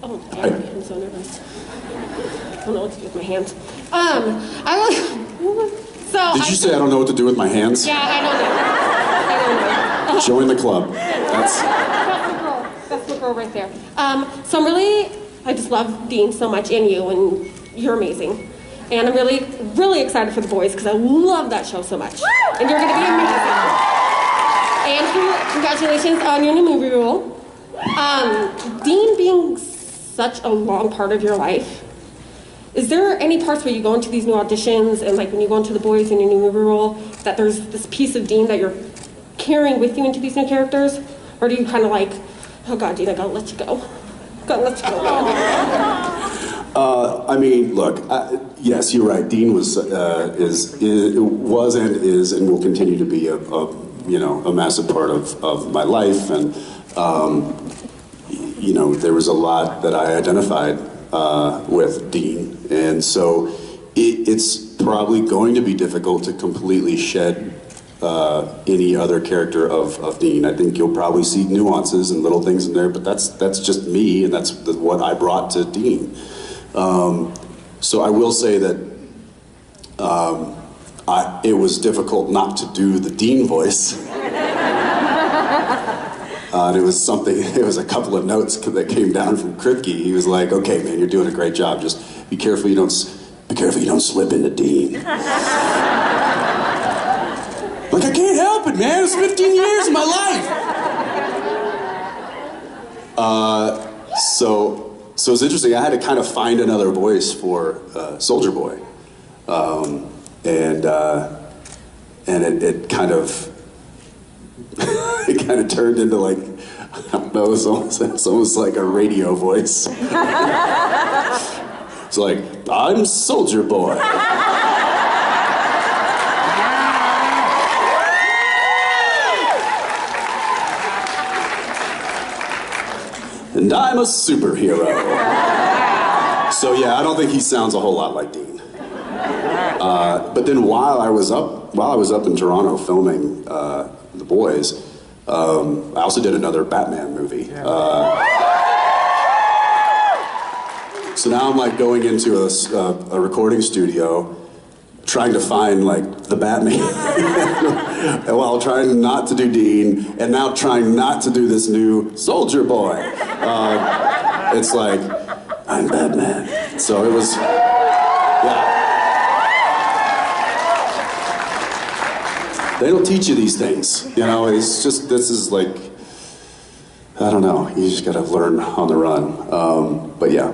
Oh, God, I'm so nervous. I don't know what to do with my hands. Did you say I don't know what to do with my hands? Yeah, I don't know. Join the club. That's the girl right there. So I just love Dean so much in you, and you're amazing. And I'm really, really excited for The Boys because I love that show so much. And you're going to be amazing. And congratulations on your new movie role. Dean being such a long part of your life, is there any parts where you go into these new auditions and like when you go into The Boys in your new movie role that there's this piece of Dean that you're carrying with you into these new characters? Or do you kind of like, oh God, Dean, I gotta let you go. Gotta let you go, man. I mean, look, yes, you're right. Dean was and is and will continue to be a massive part of my life, and there was a lot that I identified with Dean, and so it's probably going to be difficult to completely shed any other character of Dean. I think you'll probably see nuances and little things in there, but that's just me, and that's what I brought to Dean. So I will say that it was difficult not to do the Dean voice. And it was a couple of notes that came down from Kripke. He was like, okay, man, you're doing a great job. Just be careful you don't slip into Dean. Like, I can't help it, man. It's 15 years of my life. So it's interesting. I had to kind of find another voice for Soldier Boy, and it kind of turned into like, I don't know, it's almost like a radio voice. It's like, I'm Soldier Boy. And I'm a superhero. So yeah, I don't think he sounds a whole lot like Dean. But then while I was up in Toronto filming The Boys, I also did another Batman movie. So now I'm like going into a recording studio, trying to find like the Batman, while trying not to do Dean, and now trying not to do this new Soldier Boy. It's like, I'm Batman. So it was, yeah. They don't teach you these things, it's just, this is like, I don't know, you just gotta learn on the run. But yeah,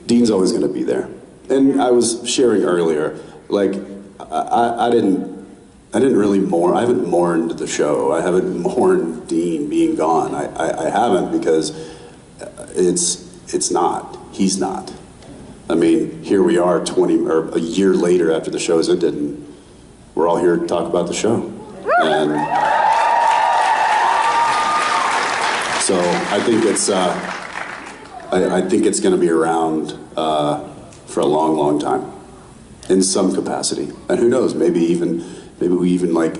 Dean's always gonna be there. And I was sharing earlier, like, I haven't mourned the show. I haven't mourned Dean being gone. I haven't, because he's not. I mean, here we are a year later after the show's ended, and we're all here to talk about the show. And so I think it's going to be around for a long, long time, in some capacity. And who knows? Maybe we even like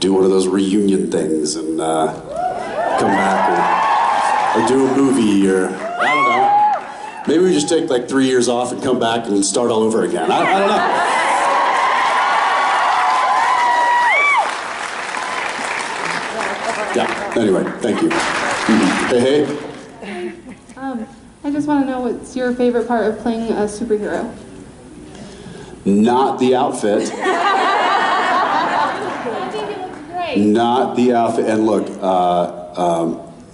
do one of those reunion things and come back or do a movie, or I don't know. Maybe we just take like 3 years off and come back and start all over again. I don't know. Yeah, anyway, thank you. Hey. I just want to know, what's your favorite part of playing a superhero? Not the outfit. I think it looks great. Not the outfit. And look,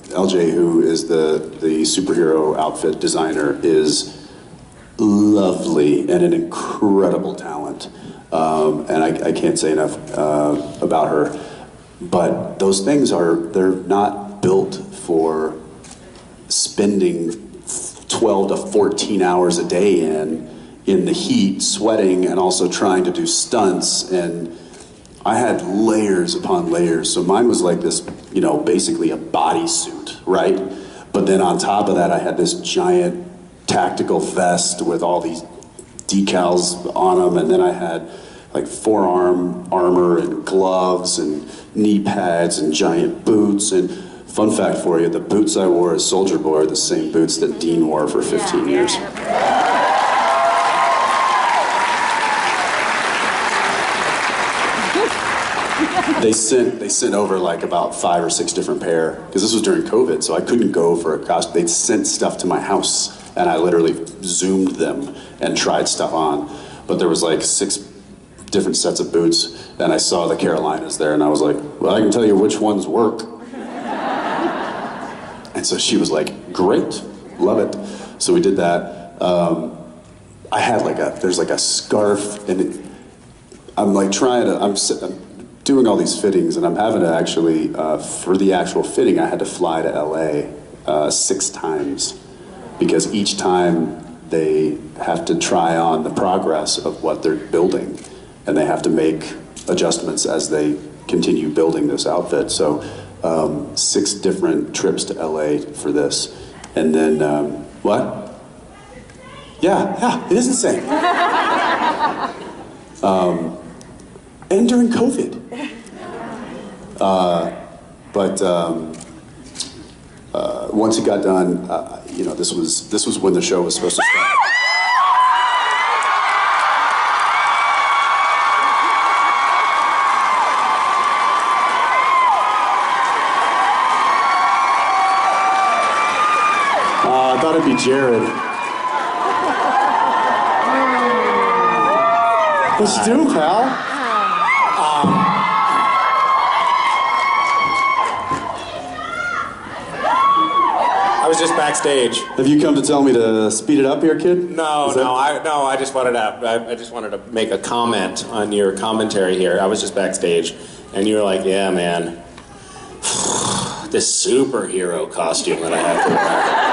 LJ, who is the superhero outfit designer, is lovely and an incredible talent. And I can't say enough about her. But those things they're not built for spending 12 to 14 hours a day in the heat, sweating, and also trying to do stunts. And I had layers upon layers. So mine was like this, basically a bodysuit, right? But then on top of that, I had this giant tactical vest with all these decals on them. And then I had like forearm armor and gloves and knee pads and giant boots and Fun fact for you, the boots I wore as Soldier Boy are the same boots that Dean wore for 15 years. They sent over like about 5 or 6 different pair, because this was during COVID, so I couldn't go for a costume. They'd sent stuff to my house, and I literally Zoomed them and tried stuff on. But there was like 6 different sets of boots, and I saw the Carolinas there, and I was like, well, I can tell you which ones work. And so she was like, great, love it. So we did that. I had there's like a scarf, and I'm like I'm doing all these fittings, and I'm having to actually, for the actual fitting, I had to fly to LA 6 times, because each time they have to try on the progress of what they're building, and they have to make adjustments as they continue building this outfit. So 6 different trips to LA for this. And then, what? Yeah, it is insane. And during COVID. But once it got done, this was when the show was supposed to start. I thought it'd be Jared. What you doing, pal? I was just backstage. Have you come to tell me to speed it up here, kid? I just wanted to make a comment on your commentary here. I was just backstage, and you were like, "Yeah, man, this superhero costume that I have to wear.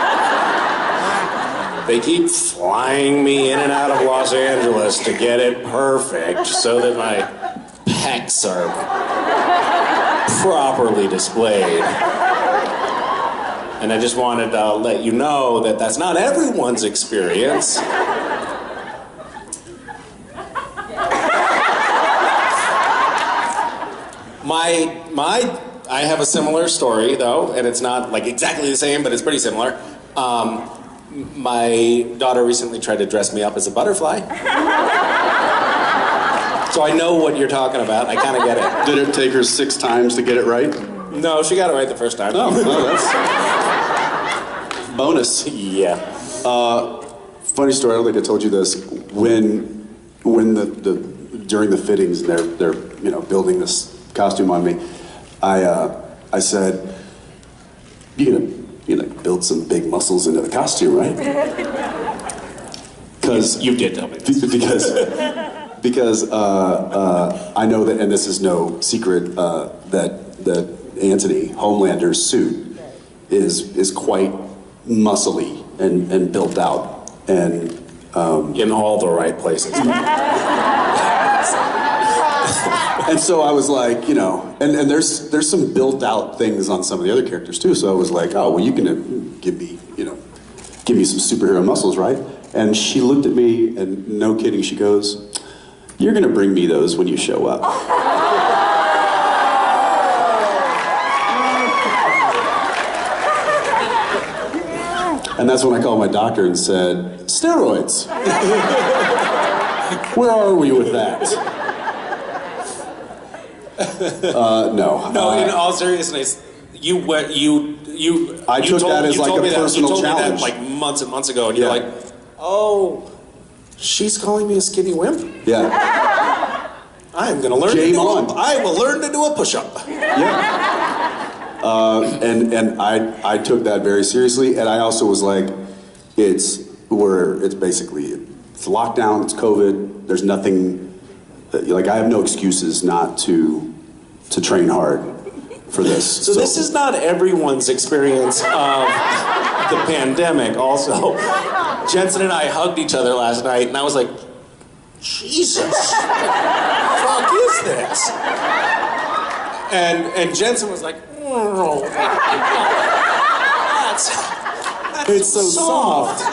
They keep flying me in and out of Los Angeles to get it perfect so that my pecs are properly displayed." And I just wanted to let you know that that's not everyone's experience. I have a similar story though, and it's not like exactly the same, but it's pretty similar. My daughter recently tried to dress me up as a butterfly. So I know what you're talking about. I kind of get it. Did it take her 6 times to get it right? No, she got it right the first time. Oh, that's bonus. Yeah. Funny story. I don't think I told you this. When during the fittings, they're building this costume on me. I said, you're gonna build some big muscles into the costume, right? Because you did tell me this. because I know that, and this is no secret, that Anthony Homelander's suit is quite muscly and built out, and in all the right places. and so I was like, and there's some built out things on some of the other characters too. So I was like, oh well, you can give me some superhero muscles, right? And she looked at me, and no kidding, she goes, "You're gonna bring me those when you show up." And that's when I called my doctor and said, "Steroids." Where are we with that? No. No, in all seriousness, I took that as like a personal challenge. You told me that challenge. like months and months ago, and you're like, "Oh, she's calling me a skinny wimp? Yeah. I'm gonna learn I will learn to do a push-up." Yeah. And I took that very seriously, and I also was like, it's lockdown, it's COVID, there's nothing, like I have no excuses not to train hard for this. So this is not everyone's experience of the pandemic also. Jensen and I hugged each other last night, and I was like, Jesus, what the fuck is this? And Jensen was like, oh, it's so soft.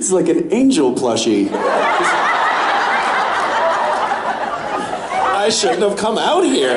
It's like an angel plushie. I shouldn't have come out here.